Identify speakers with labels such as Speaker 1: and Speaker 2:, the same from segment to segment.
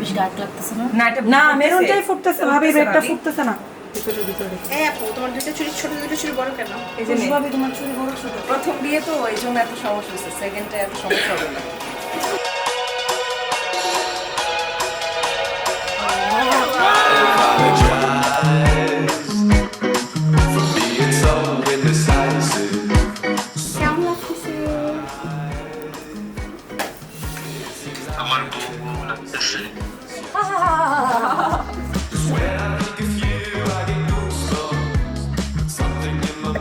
Speaker 1: বেশি ডার্ক লাগতেছে না?
Speaker 2: না এটা
Speaker 3: না মেরুনটাই ফুটতেছে ভাবি, রেডটা ফুটতেছে না।
Speaker 4: এই আপু তোমার দুটো চুড়ি ছোট, দুটো চুড়ি বড় কেন?
Speaker 2: এই যে নে।
Speaker 3: ভাবি তোমার চুড়ি বড় ছোট।
Speaker 2: প্রথম বিয়ে তো এই জন্য এত সমস্যা হচ্ছে, সেকেন্ডে এত সমস্যা হবে না।
Speaker 4: কেমন লাগতেছে?
Speaker 5: আমার বউ লাগতেছে।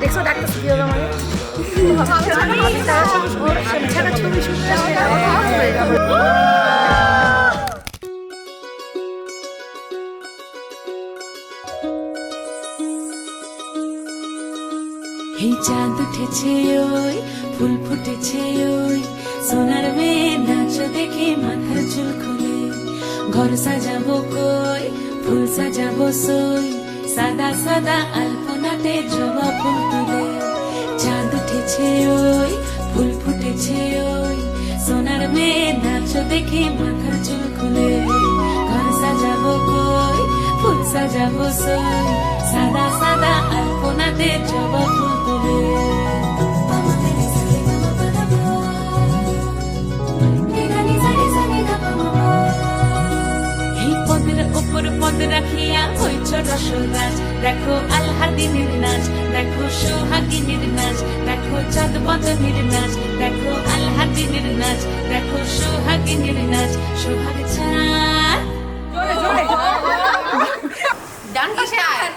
Speaker 4: দেখছো ডাক্তার কি হবে মানে? ছাড়া ছবি শুনতে
Speaker 6: এই চাঁদ উঠেছে ওই ফুল ফুটেছে ওই সোনার মেয়ে নাচ দেখে মাথার চুল খুলে ঘর সাজাবো কই ফুল সাজাবো সই সাদা সাদা আলপনাতে জবা ফুল তুলে চাঁদ উঠেছে ওই ফুল ফুটেছে ওই সোনার মেয়ে নাচ দেখে মাথার চুল খুলে ঘর সাজাবো কই ফুল সাজাবো সই সাদা সাদা আলপনাতে জবা ফুল তুলে এই পদের উপর পদ রাখিয়া হইছ রসরাজ দেখো আলহাদিনীর নাচ দেখো সোহাগিনীর নাচ দেখো চাঁদ বদনীর নাচ দেখো আলহাদিনীর নাচ দেখো সোহাগিনীর নাচ সোহাগ চাঁদ
Speaker 4: ডান পাশে আয়।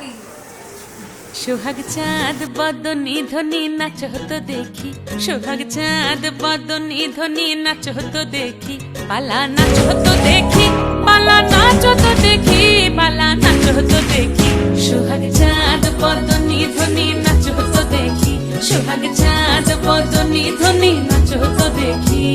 Speaker 6: সোহাগ চাঁদ বদনী ধ্বনি নাচ হতো দেখি সোহাগ চাঁদ বদনী ধ্বনি নাচ হতো দেখি পালা নাচ হতো দেখি পালা নাচ হতো দেখি পালা নাচ হতো দেখি সোহাগ চাঁদ বদনী ধ্বনি নাচ হতো দেখি সোহাগ চাঁদ বদনী ধ্বনি নাচ হতো দেখি